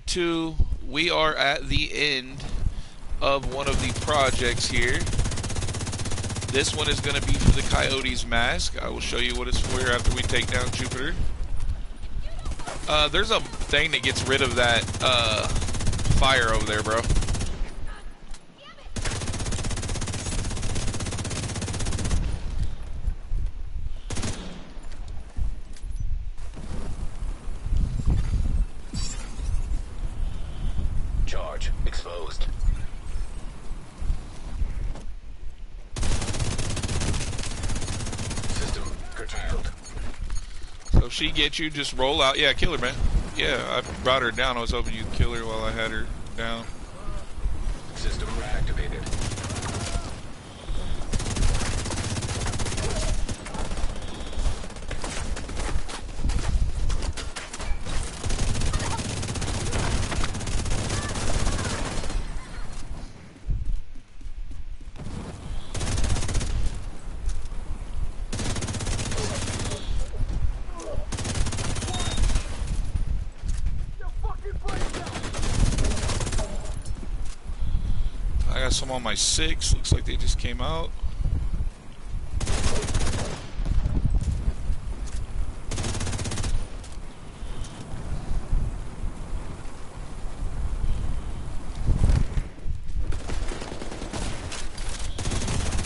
Two, we are at the end of one of the projects here. This one is going to be for the Coyote's mask. I will show you what it's for after we take down Jupiter. There's a thing that gets rid of that fire over there, bro. Charge exposed. System curtailed. So if she gets you, just roll out. Yeah, kill her, man. Yeah, I brought her down. I was hoping you'd kill her while I had her down. System reactivated. I got some on my 6. Looks like they just came out.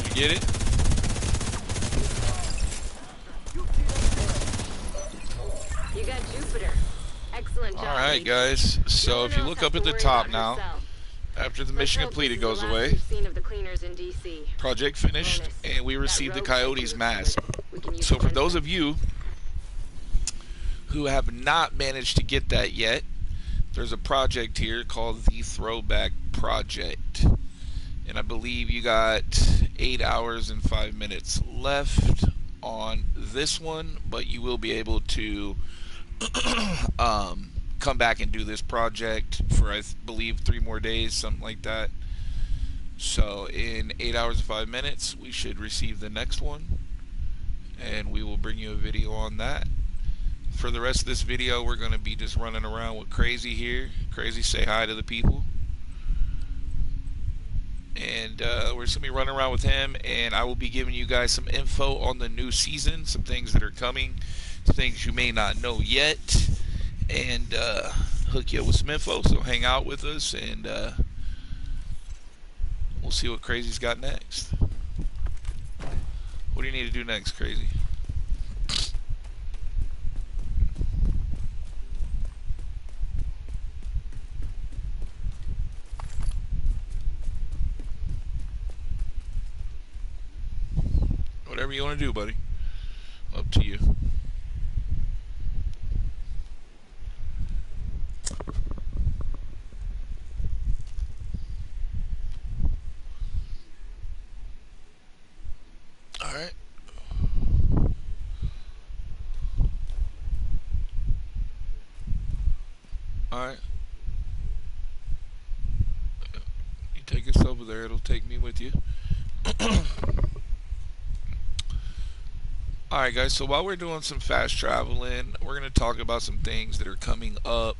You get it? You got Jupiter. Excellent job. Alright, guys. So if you look up at the top now, after the mission completed goes away, project finished, and we received the Coyote's mask. So for those of you who have not managed to get that yet, there's a project here called the Throwback Project. And I believe you got 8 hours and 5 minutes left on this one, but you will be able to come back and do this project for, I believe, 3 more days, something like that. So in 8 hours and 5 minutes, we should receive the next one, and we will bring you a video on that. For the rest of this video, we're going to be just running around with Crazy here. Crazy, say hi to the people. And we're just going to be running around with him, and I will be giving you guys some info on the new season, some things that are coming, some things you may not know yet, and hook you up with some info. So hang out with us, and we'll see what Crazy's got next. What do you need to do next, Crazy? Whatever you want to do, buddy. Up to you. Alright. Alright. You take us over there, it'll take me with you. Alright guys, so while we're doing some fast traveling, we're going to talk about some things that are coming up,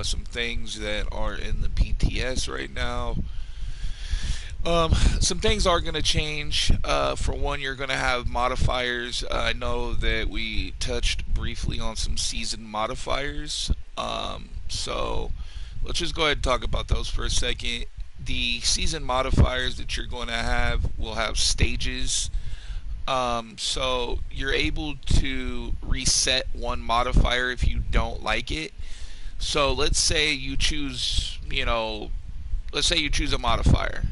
some things that are in the PTS right now. Some things are going to change. For one, you're going to have modifiers. I know that we touched briefly on some season modifiers. So let's just go ahead and talk about those for a second. The season modifiers that you're going to have will have stages. So you're able to reset one modifier if you don't like it. So let's say you choose, let's say you choose a modifier.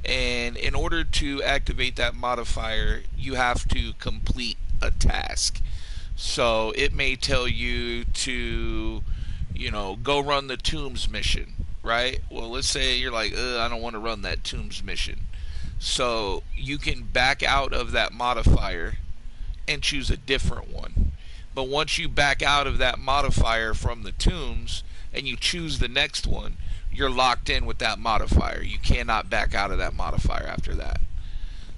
And in order to activate that modifier, you have to complete a task. So it may tell you to, go run the Tombs mission, right? Well, let's say you're like, I don't want to run that Tombs mission. So you can back out of that modifier and choose a different one. But once you back out of that modifier from the Tombs and you choose the next one, you're locked in with that modifier. You cannot back out of that modifier after that.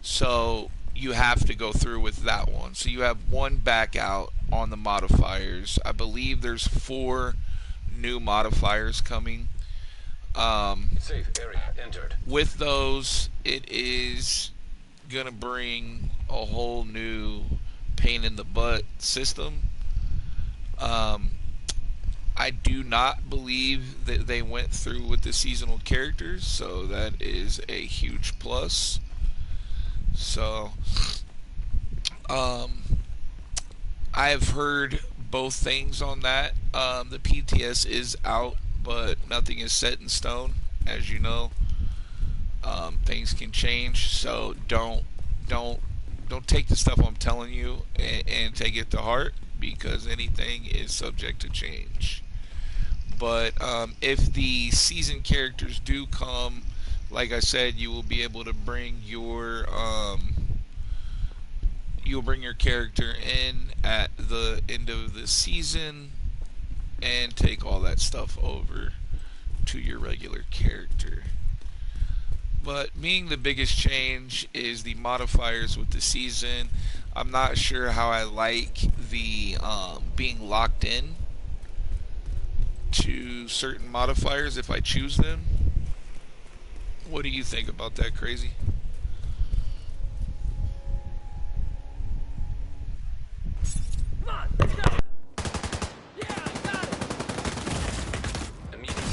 So you have to go through with that one. So you have one back out on the modifiers. I believe there's 4 new modifiers coming. Um, Safe area entered. with those, it is gonna bring a whole new pain in the butt system. Um, I do not believe that they went through with the seasonal characters, so that is a huge plus. So, um, I've heard both things on that. The PTS is out, but nothing is set in stone, as you know. Things can change, so don't don't take the stuff I'm telling you and take it to heart because anything is subject to change. But if the season characters do come, like I said, you will be able to bring your you'll bring your character in at the end of the season and take all that stuff over to your regular character. But being the biggest change is the modifiers with the season. I'm not sure how I like the being locked in to certain modifiers if I choose them. What do you think about that, Crazy? Immediately.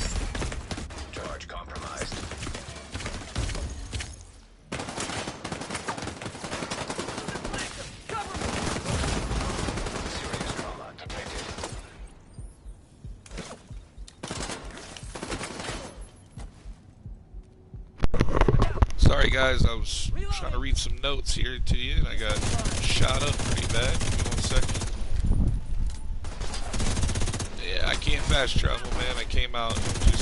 Charge compromised. Serious trauma detected. Sorry, guys, I was trying to read some notes here to you, and I got shot up pretty bad. Give me 1 second. Yeah, I can't fast travel, man. I came out to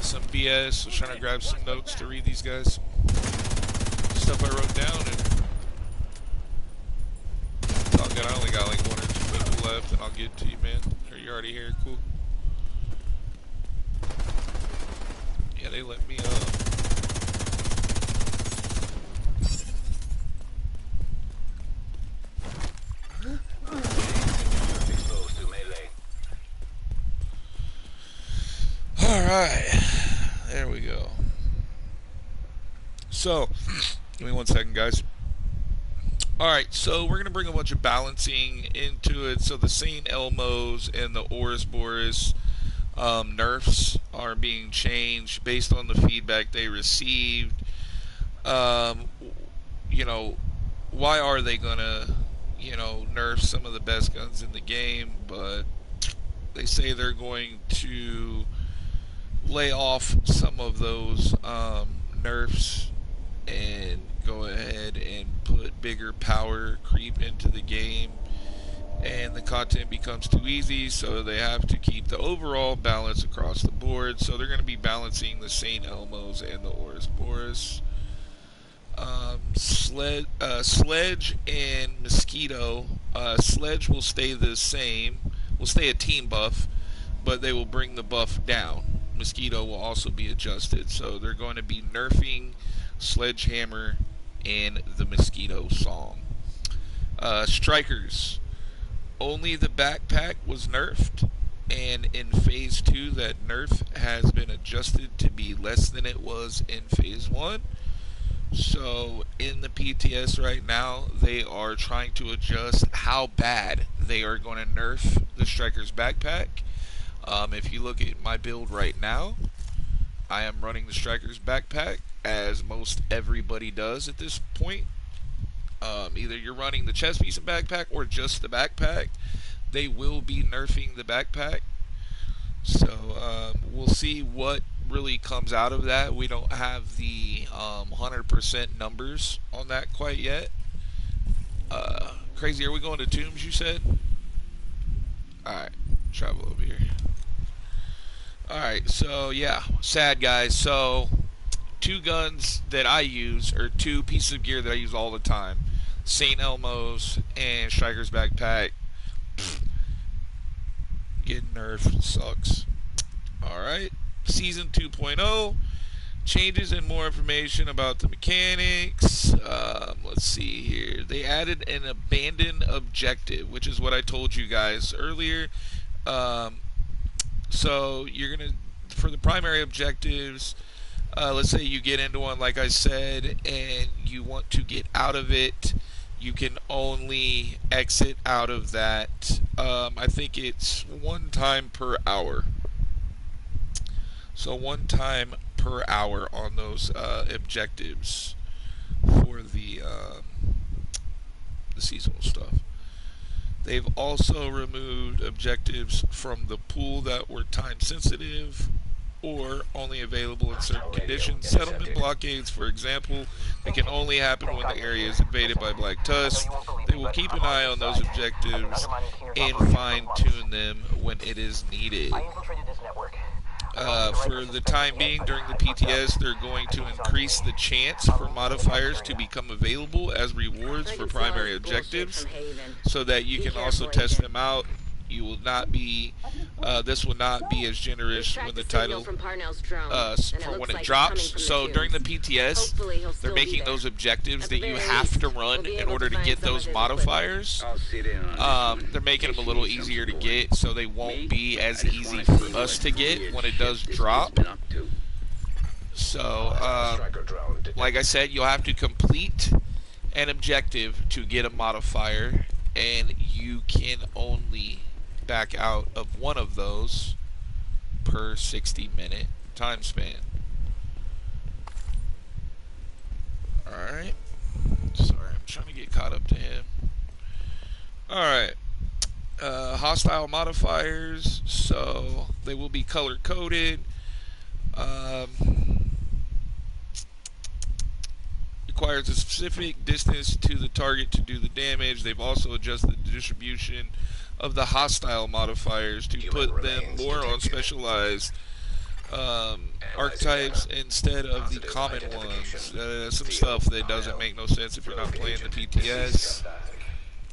some BS. Was trying to grab some notes to read these guys. Stuff I wrote down, and it's all good. I only got like 1 or 2 people left, and I'll get to you, man. Are you already here? Cool. Yeah, they let me Exposed to melee. Alright. There we go. So, give me 1 second, guys. Alright, so we're going to bring a bunch of balancing into it. So the Saint Elmos and the Ouroboros nerfs are being changed based on the feedback they received. Um, you know, why are they going to, nerf some of the best guns in the game? But they say they're going to lay off some of those nerfs and go ahead and put bigger power creep into the game, and the content becomes too easy, so they have to keep the overall balance across the board. So they're going to be balancing the St. Elmos and the Ouroboros. Sledge and Mosquito. Sledge will stay the same, will stay a team buff, but they will bring the buff down. Mosquito will also be adjusted, so they're going to be nerfing Sledgehammer and the Mosquito song. Strikers. Only the backpack was nerfed, and in Phase 2, that nerf has been adjusted to be less than it was in Phase 1. So, in the PTS right now, they are trying to adjust how bad they are going to nerf the Striker's backpack. If you look at my build right now, I am running the Striker's backpack, as most everybody does at this point. Either you're running the chest piece and backpack or just the backpack. They will be nerfing the backpack. So we'll see what really comes out of that. We don't have the 100% numbers on that quite yet. Crazy, are we going to Tombs, you said? Alright, travel over here. Alright, so yeah, sad guys. So, 2 guns that I use, or 2 pieces of gear that I use all the time. St. Elmo's and Striker's backpack. Getting nerfed sucks. Alright, Season 2.0. Changes and more information about the mechanics. Let's see here. They added an abandoned objective, which is what I told you guys earlier. So you're gonna, for the primary objectives, let's say you get into one, like I said, and you want to get out of it. You can only exit out of that. I think it's one time per hour. So one time per hour on those objectives for the seasonal stuff. They've also removed objectives from the pool that were time sensitive or only available in certain conditions. Settlement blockades, for example, they can only happen when the area is invaded by Black Tusk. They will keep an eye on those objectives and fine tune them when it is needed. For the time being, during the PTS, they're going to increase the chance for modifiers to become available as rewards for primary objectives, so that you can also test them out. You will not be. This will not be as generous when the title from Parnell's drone, for when it drops. So during the PTS, they're making those objectives that you have to run in order to get those modifiers. I'll sit in on They're making them a little easier to get, so they won't be as easy for us to get when it does drop. So, striker drone detected. like I said, you'll have to complete an objective to get a modifier, and you can only back out of one of those per 60-minute time span. Alright. Sorry, I'm trying to get caught up to him. Alright. Hostile modifiers, so they will be color coded. Requires a specific distance to the target to do the damage. They've also adjusted the distribution of the hostile modifiers to put them more on specialized archetypes instead of the common ones. Some stuff that doesn't make no sense if you're not playing the PTS.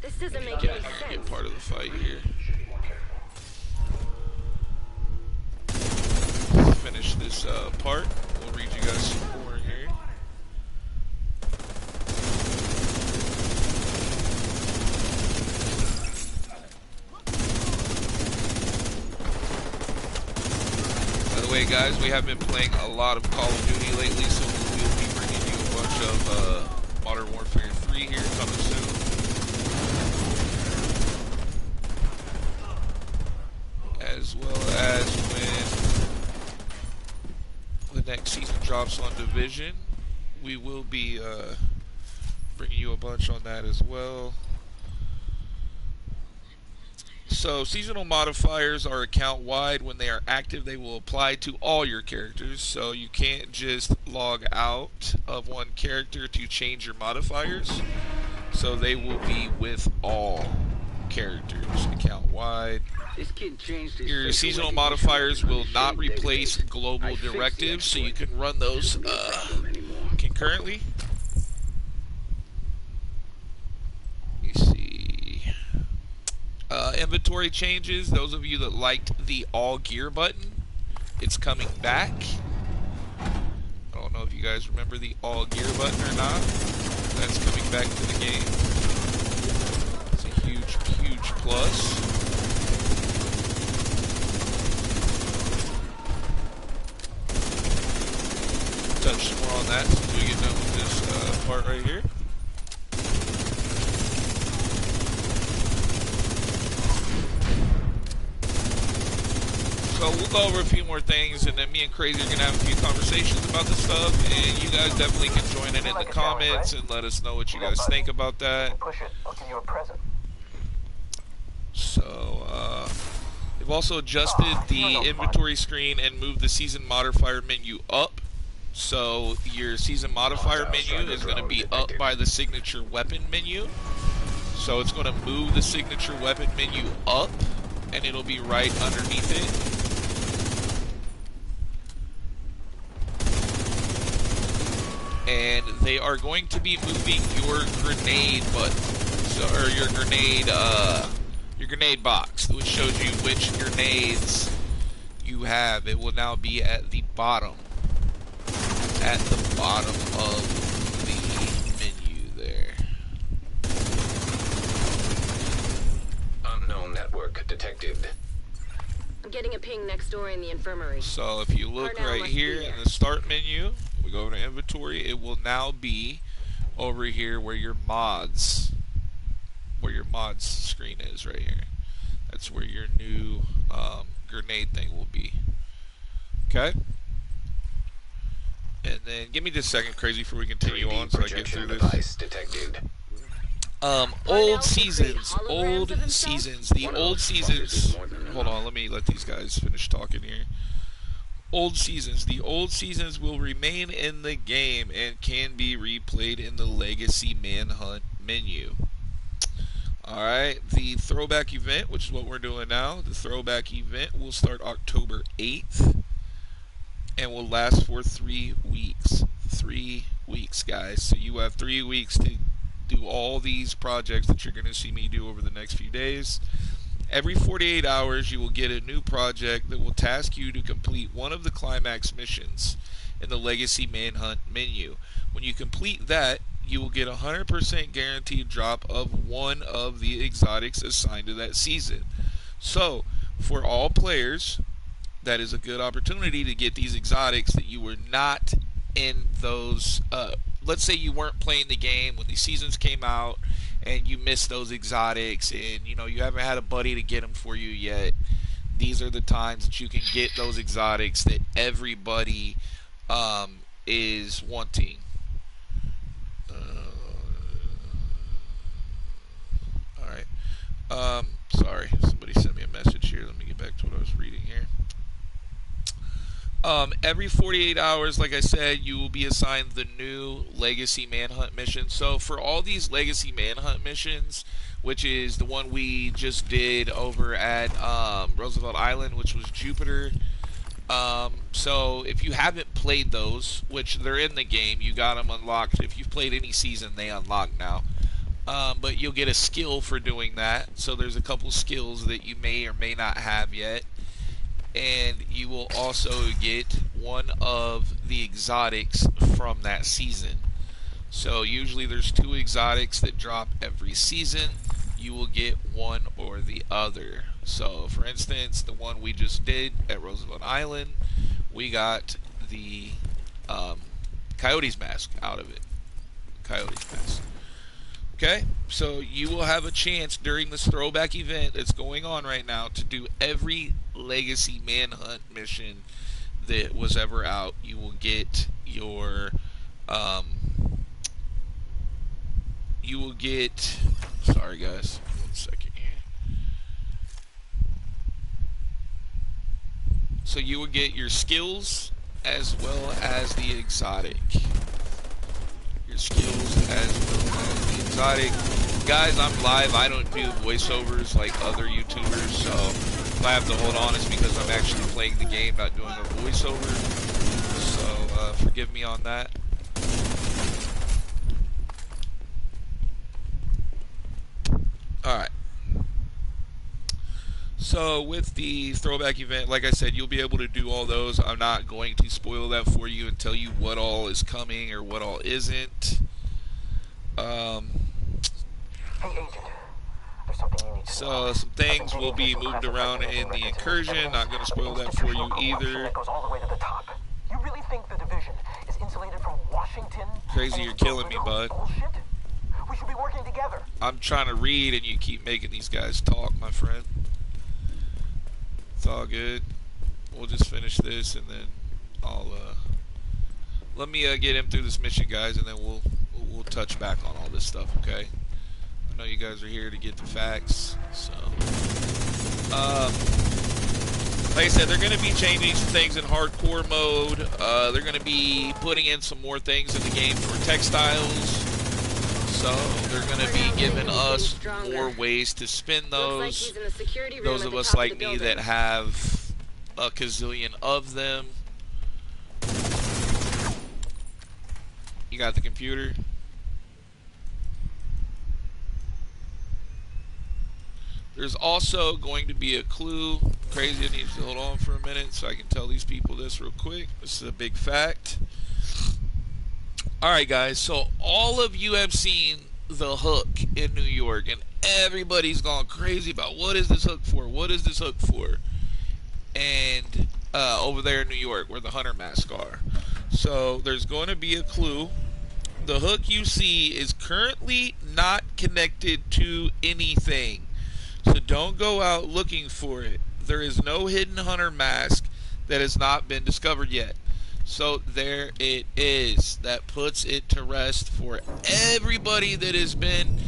This doesn't make Get any in here and get sense. part of the fight here. Finish this part. We'll read you guys some more here. By the way, guys, we have been playing a lot of Call of Duty lately, so we'll be bringing you a bunch of Modern Warfare 3 here coming soon. As well as when the next season drops on Division, we will be bringing you a bunch on that as well. So seasonal modifiers are account wide. When they are active, they will apply to all your characters, so you can't just log out of one character to change your modifiers. So they will be with all characters, account wide. This kid changed his Your facial seasonal recognition modifiers on will his not shade replace database. I global fixed the directives, so you exploit. can run those Shouldn't be a problem anymore. concurrently. Let me see. Inventory changes. Those of you that liked the all gear button, it's coming back. I don't know if you guys remember the all gear button or not. That's coming back to the game. It's a huge, huge plus. Touch some more on that since we get done with this part right here. So we'll go over a few more things, and then me and Crazy are going to have a few conversations about this stuff, and you guys definitely can join in the comments and let us know what you guys think about that. Push it. I'll give you a present. So, they've also adjusted the inventory screen and moved the season modifier menu up. So your season modifier menu is going to be up by the signature weapon menu. So it's going to move the signature weapon menu up, and it'll be right underneath it. And they are going to be moving your grenade button, so, or your grenade box, which shows you which grenades you have. It will now be at the bottom of the menu there. Unknown network detected. getting a ping next door in the infirmary. So if you look Arnell right must here be in there. the start menu, we go over to inventory, it will now be over here where your mods screen is right here. That's where your new grenade thing will be. Okay? And then give me just a second, Crazy, before we continue 3D on so I get projection through this. device detected. Old Arnell can create seasons. holograms of himself? The One of old those fuckers is seasons. more than Hold enough. on, let me let these guys finish talking here. Old seasons. The old seasons will remain in the game and can be replayed in the Legacy Manhunt menu. Alright, the Throwback event, which is what we're doing now, the Throwback event will start October 8th and will last for 3 weeks. 3 weeks, guys. So you have 3 weeks to do all these projects that you're going to see me do over the next few days. Every 48 hours, you will get a new project that will task you to complete one of the climax missions in the Legacy Manhunt menu. When you complete that, you will get a 100% guaranteed drop of one of the exotics assigned to that season. So, for all players, that is a good opportunity to get these exotics that you were not in those. Let's say you weren't playing the game when the seasons came out and you missed those exotics and you haven't had a buddy to get them for you yet. These are the times that you can get those exotics that everybody is wanting. Alright. Sorry, somebody sent me a message here. Let me get back to what I was reading here. Every 48 hours, like I said, you will be assigned the new Legacy Manhunt mission. So for all these Legacy Manhunt missions, which is the one we just did over at Roosevelt Island, which was Jupiter. So if you haven't played those, which they're in the game, you got them unlocked. If you've played any season, they unlock now. But you'll get a skill for doing that. So there's a couple skills that you may or may not have yet. And you will also get one of the exotics from that season. So usually there's 2 exotics that drop every season. You will get one or the other. So for instance, the one we just did at Roosevelt Island, we got the Coyote's Mask out of it. Coyote's Mask. Okay, so you will have a chance during this Throwback event that's going on right now to do every Legacy Manhunt mission that was ever out. You will get your sorry guys, 1 second here. So you will get your skills as well as the exotic. Your skills as well as the exotic. Guys, I'm live. I don't do voiceovers like other YouTubers, so if I have to hold on, it's because I'm actually playing the game, not doing a voiceover. So forgive me on that. Alright. So with the Throwback event, like I said, you'll be able to do all those. I'm not going to spoil that for you and tell you what all is coming or what all isn't. Hey, Agent. There's something you need to know. So some things will be moved around in the incursion. Not going to spoil that for you either. That goes all the way to the top. You really think the division is insulated from Washington? Crazy, you're killing me, bud. Bullshit? We should be working together. I'm trying to read and you keep making these guys talk, my friend. It's all good. We'll just finish this and then I'll let me get him through this mission, guys, and then we'll touch back on all this stuff, okay? I know you guys are here to get the facts, so like I said, they're going to be changing some things in hardcore mode. They're going to be putting in some more things in the game for textiles. So they're going to be giving us more ways to spin those. Those of us like me that have a gazillion of them. You got the computer? There's also going to be a clue. Crazy, I need to hold on for a minute so I can tell these people this real quick. This is a big fact. Alright guys, so all of you have seen the hook in New York and everybody's gone crazy about what is this hook for? What is this hook for? and over there in New York where the hunter masks are. So there's going to be a clue. The hook you see is currently not connected to anything. So don't go out looking for it. There is no hidden hunter mask that has not been discovered yet. So there it is. That puts it to rest for everybody that has been,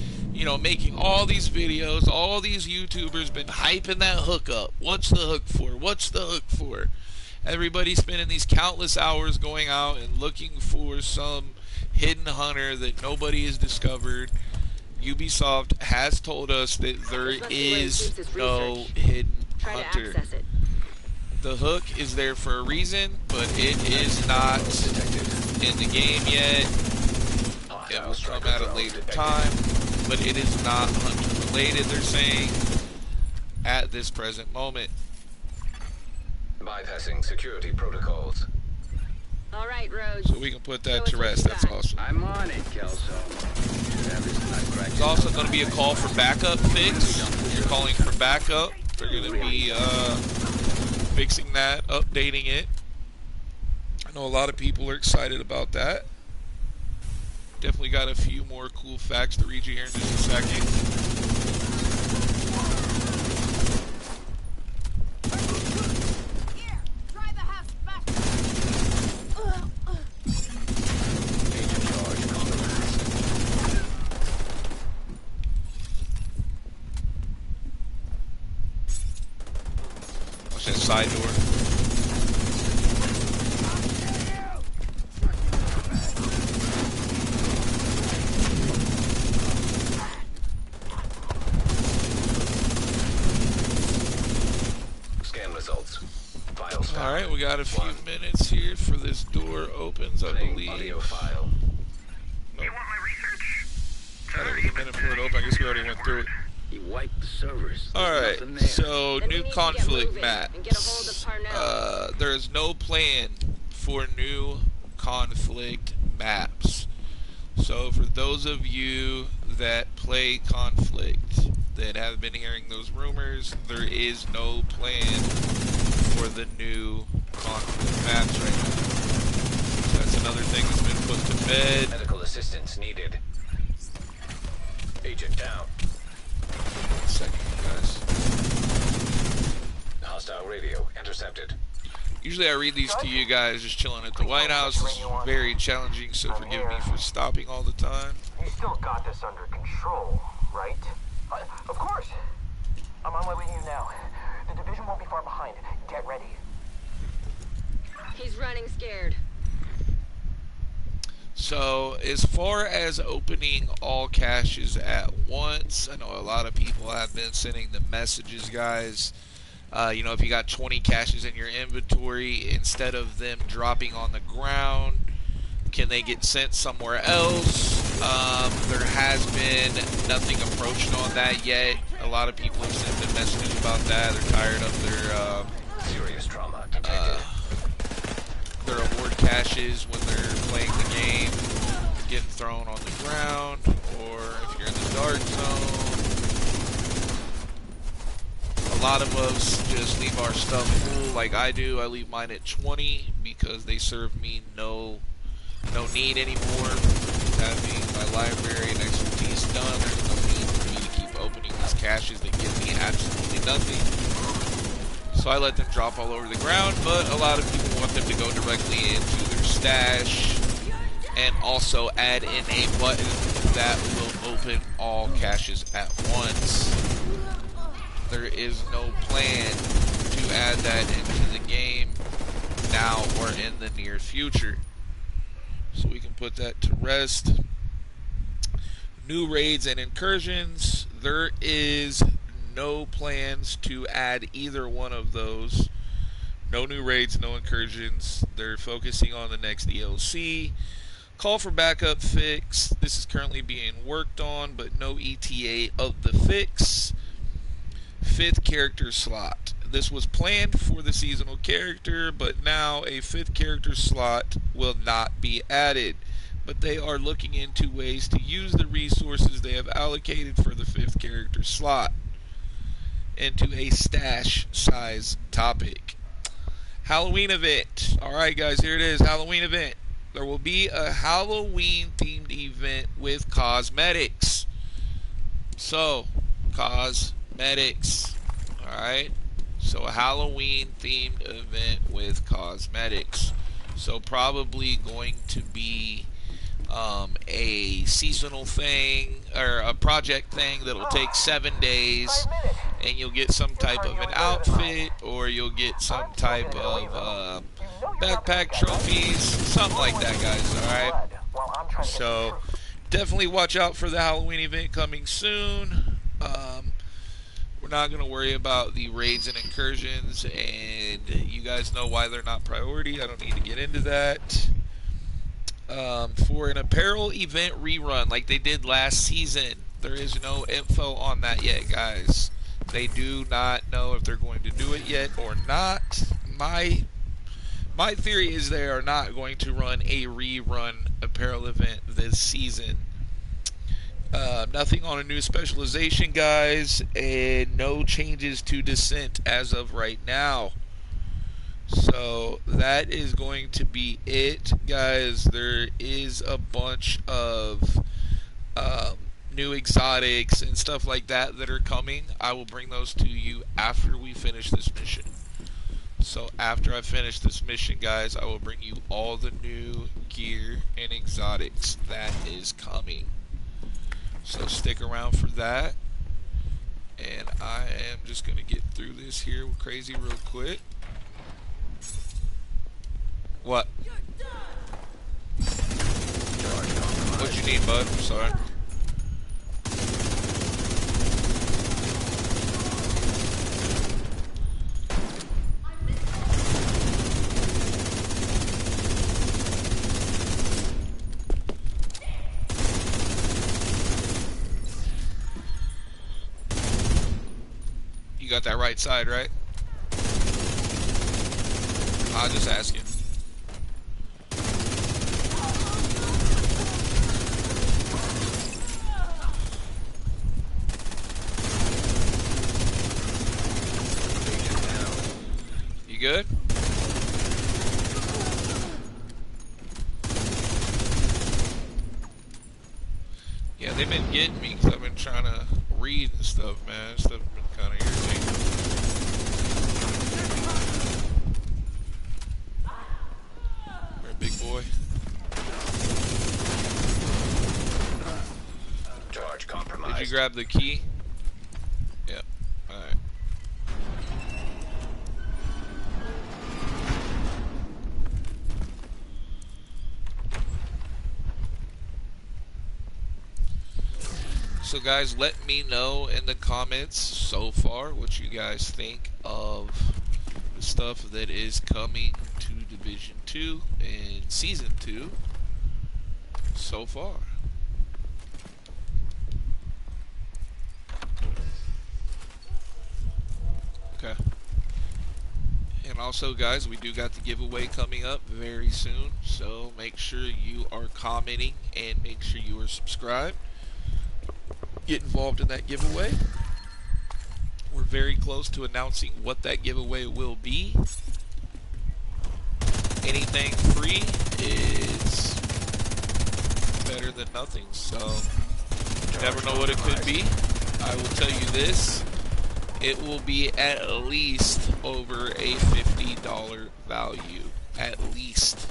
making all these videos. All these YouTubers been hyping that hook up. What's the hook for? What's the hook for? Everybody's spending these countless hours going out and looking for some hidden hunter that nobody has discovered. Ubisoft has told us that there is no hidden hunter. The hook is there for a reason, but it is not in the game yet. It will come at a later time, but it is not hunter related, they're saying, at this present moment. Bypassing security protocols. All right, Rhodes. So we can put that to rest. That's awesome. I'm on it, Kelso. There's also going to be a call for backup fix. You're calling for backup. They're going to be fixing that, updating it. I know a lot of people are excited about that. Definitely got a few more cool facts to read you here in just a second. That side door. Scan results. Files. All right, we got a few minutes here for this door opens, I believe. Audio file. Nope. Got a minute for it to open. I guess we already went through it. He wiped the servers. Alright, so new conflict maps. There is no plan for new conflict maps. So for those of you that play conflict, that have been hearing those rumors, there is no plan for the new conflict maps right now. So that's another thing that's been put to bed. Medical assistance needed. Agent down. Second, guys. Hostile radio intercepted. Usually I read these to you guys just chilling at the White House. This is very challenging, so forgive me for stopping all the time. You still got this under control, right? Of course. I'm on my way to you now. The division won't be far behind. Get ready. He's running scared. So, as far as opening all caches at once, I know a lot of people have been sending the messages, guys. If you got 20 caches in your inventory, instead of them dropping on the ground, can they get sent somewhere else? There has been nothing approached on that yet. A lot of people have sent them messages about that. They're tired of their serious trauma detected. Their award caches when they're playing the game getting thrown on the ground, or if you're in the dark zone. A lot of us just leave our stuff full like I do. I leave mine at 20 because they serve me no need anymore. Having my library and expertise done, there's no need for me to keep opening these caches that give me absolutely nothing. So I let them drop all over the ground, but a lot of people want them to go directly into their stash, and also add in a button that will open all caches at once. There is no plan to add that into the game now or in the near future. So we can put that to rest. New raids and incursions. There is no plans to add either one of those. No new raids, no incursions. They're focusing on the next DLC. Call for backup fix. This is currently being worked on, but no ETA of the fix. 5th character slot. This was planned for the seasonal character, but now a 5th character slot will not be added. But they are looking into ways to use the resources they have allocated for the 5th character slot. into a stash size topic. Halloween event. Alright, guys, here it is. Halloween event. There will be a Halloween themed event with cosmetics. So, cosmetics. Alright. So, a Halloween themed event with cosmetics. So, probably going to be a seasonal thing or a project thing that'll take 7 days, and you'll get some type of an outfit, or you'll get some type of backpack trophies, something like that, guys. Alright, so definitely watch out for the Halloween event coming soon. We're not going to worry about the raids and incursions, and you guys know why they're not priority. I don't need to get into that. For an apparel event rerun like they did last season, there is no info on that yet, guys. They do not know if they're going to do it yet or not. My theory is they are not going to run a rerun apparel event this season. Nothing on a new specialization, guys, and no changes to Descent as of right now. So that is going to be it, guys. There is a bunch of new exotics and stuff like that that are coming. I will bring those to you after we finish this mission. So after I finish this mission, guys, I will bring you all the new gear and exotics that is coming. So stick around for that. And I am just going to get through this here crazy real quick. What? What you need, bud? I'm sorry. You got that right side, right? I'll just ask you. You good? Yeah, they've been getting me because I've been trying to read and stuff, man. Stuff has been kind of irritating. You're a big boy. Charge compromised. Did you grab the key? Yep. Alright. So guys, let me know in the comments so far what you guys think of the stuff that is coming to Division 2 and Season 2 so far. Okay. And also, guys, we do got the giveaway coming up very soon, so make sure you are commenting and make sure you are subscribed. Get involved in that giveaway. We're very close to announcing what that giveaway will be. Anything free is better than nothing, so you never know what it could be. I will tell you this. It will be at least over a $50 value. At least.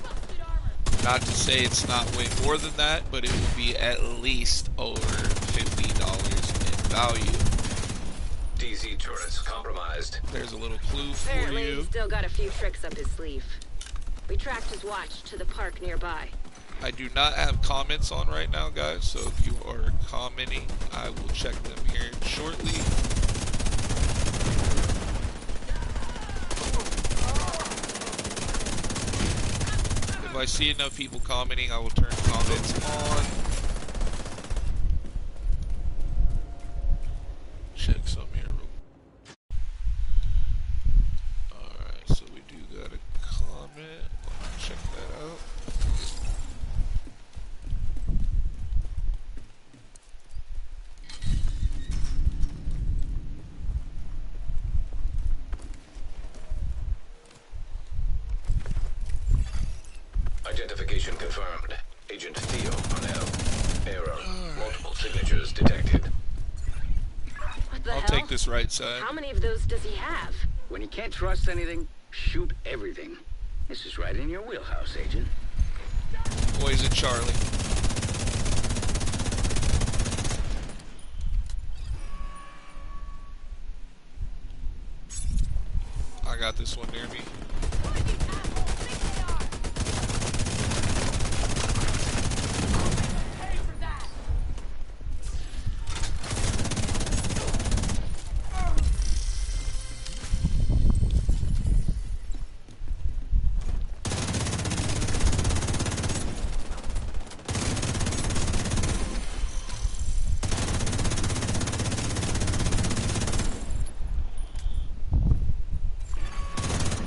Not to say it's not way more than that, but it will be at least over $50 in value. DZ turrets compromised. There's a little clue for Apparently, you. he's still got a few tricks up his sleeve. We tracked his watch to the park nearby. I do not have comments on right now, guys, so if you are commenting, I will check them here shortly. If I see enough people commenting, I will turn comments on. Check some here real quick. Alright, so we do got a comment. Check that out. Identification confirmed. Agent Theo Parnell. Error. Multiple signatures detected. What the I'll hell? take this right side. How many of those does he have? When you can't trust anything, shoot everything. This is right in your wheelhouse, Agent. Poison Charlie. I got this one near me.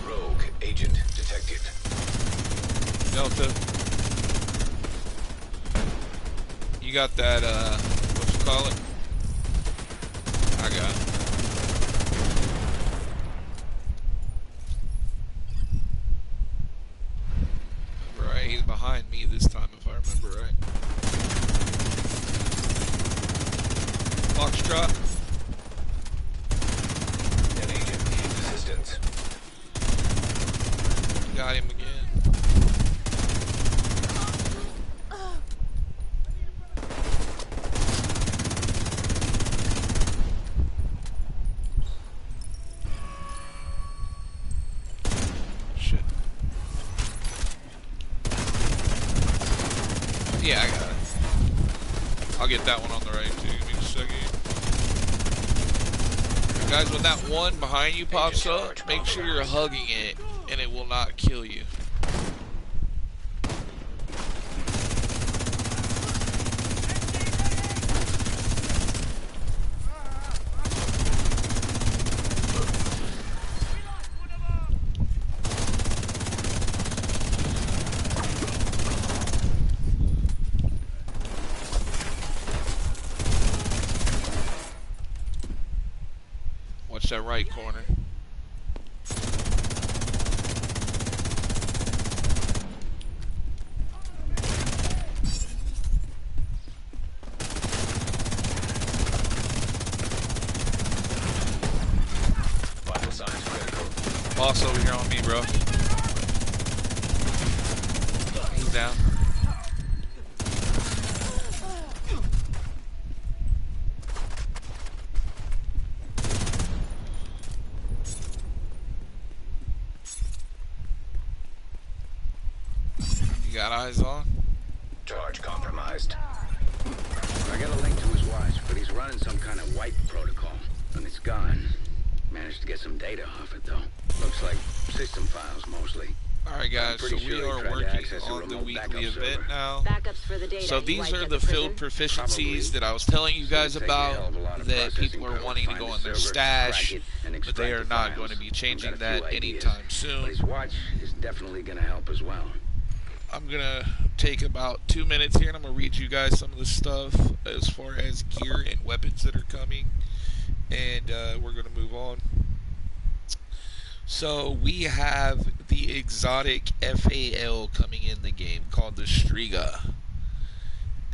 Rogue agent detected. Delta. You got that, what you call it? I got it. Right, he's behind me this time if I remember right. Foxtrot. An agent needs assistance. Got him again. Shit. Yeah, I got it. I'll get that one on the right too. Give me a second. Guys, when that one behind you pops up, make sure you're hugging it and it will not kill you. Watch that right corner. Vital signs critical. Boss over here on me, bro. He's down. You got eyes on? Charge compromised. I got a link to his watch, but he's running some kind of wipe protocol, and it's gone. Managed to get some data off it, though. Looks like system files, mostly. Alright guys, so pretty we sure he are tried to working access a on the remote weekly backup event server. now. Backups for the data. So he these wiped are at the prison? field proficiencies Probably. that I was telling you guys It's gonna take a hell about of a lot of that processing people are power to wanting to find go the on their server, stash, crack it, and but they extract are the not files. going to be I've changing got a that few ideas. anytime But soon. his watch is definitely gonna help as well. I'm gonna take about 2 minutes here and I'm gonna read you guys some of the stuff as far as gear and weapons that are coming, and we're gonna move on. So we have the exotic FAL coming in the game called the Striga.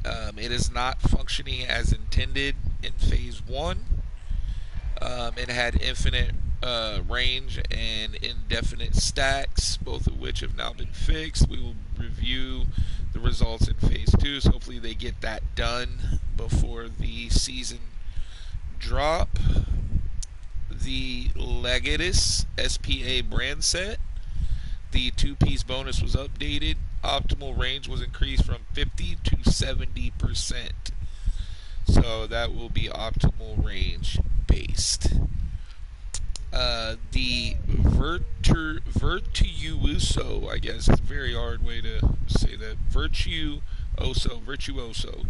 It is not functioning as intended in Phase 1. It had infinite range and indefinite stacks, both of which have now been fixed. We will review the results in Phase 2, so hopefully they get that done before the season drop. The Legatus SPA brand set. The 2-piece bonus was updated. Optimal range was increased from 50 to 70%. So that will be optimal range based. The Virtuoso, I guess, it's a very hard way to say that. Virtuoso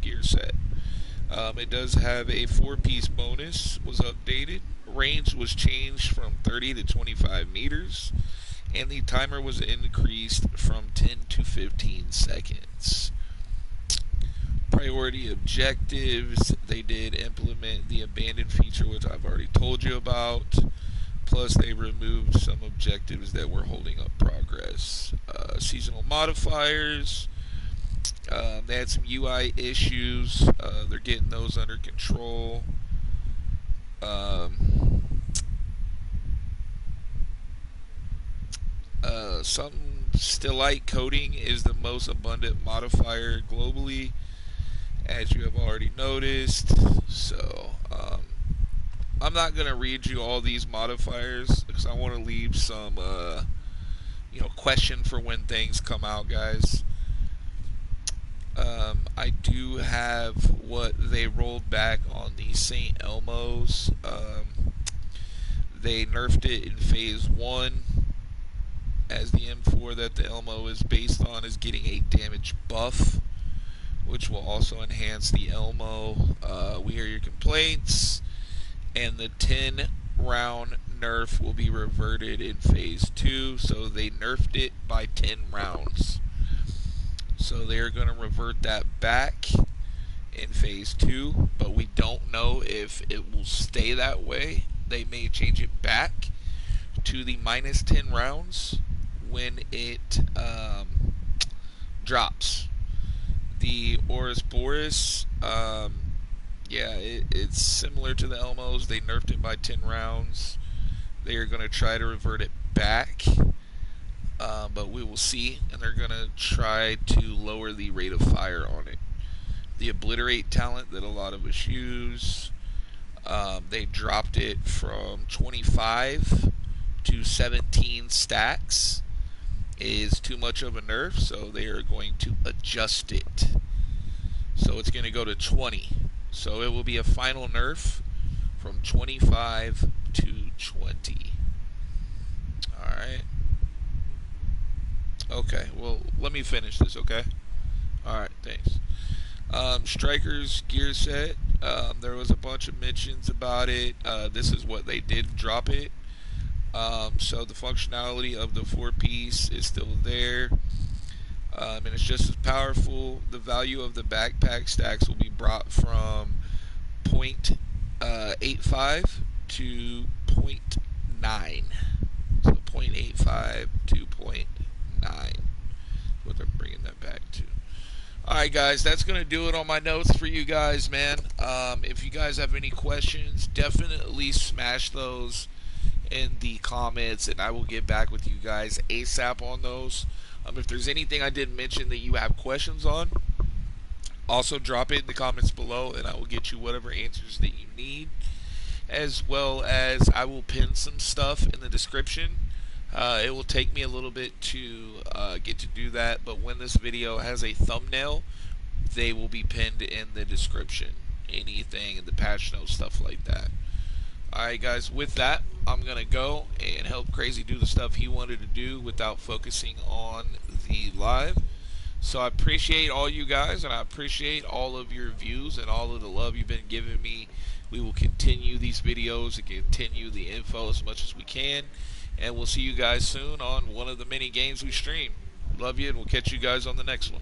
gear set. It does have a 4-piece bonus, was updated. Range was changed from 30 to 25 meters. And the timer was increased from 10 to 15 seconds. Priority objectives, they did implement the abandoned feature, which I've already told you about. Plus, they removed some objectives that were holding up progress. seasonal modifiers. They had some UI issues. They're getting those under control. Something Stillite coating is the most abundant modifier globally, as you have already noticed. So I'm not gonna read you all these modifiers because I want to leave some question for when things come out, guys. I do have what they rolled back on the St. Elmo's. They nerfed it in Phase 1, as the M4 that the Elmo is based on is getting a damage buff, which will also enhance the Elmo. We hear your complaints, and the 10 round nerf will be reverted in Phase 2, so they nerfed it by 10 rounds. So they're going to revert that back in Phase 2, but we don't know if it will stay that way. They may change it back to the minus 10 rounds when it drops. The Ouroboros, it's similar to the Elmos. They nerfed it by 10 rounds. They are going to try to revert it back, but we will see. And they're going to try to lower the rate of fire on it. The Obliterate talent that a lot of us use, they dropped it from 25 to 17 stacks. Is too much of a nerf, so they are going to adjust it. So it's going to go to 20. So it will be a final nerf from 25 to 20. Alright. Okay, well, let me finish this, okay? Alright, thanks. Strikers gear set. There was a bunch of mentions about it. This is what they did drop it. So the functionality of the 4-piece is still there, and it's just as powerful. The value of the backpack stacks will be brought from 0.85 to 0.9. So 0.85 to 0.9. What they're bringing that back to. Alright guys, that's going to do it on my notes for you guys, man. If you guys have any questions, definitely smash those in the comments, and I will get back with you guys ASAP on those. If there's anything I didn't mention that you have questions on, also drop it in the comments below, and I will get you whatever answers that you need, as well as I will pin some stuff in the description. It will take me a little bit to get to do that, but when this video has a thumbnail, they will be pinned in the description. Anything in the patch notes, stuff like that. Alright guys, with that, I'm going to go and help Crazy do the stuff he wanted to do without focusing on the live. So I appreciate all you guys, and I appreciate all of your views and all of the love you've been giving me. We will continue these videos and continue the info as much as we can. And we'll see you guys soon on one of the many games we stream. Love you, and we'll catch you guys on the next one.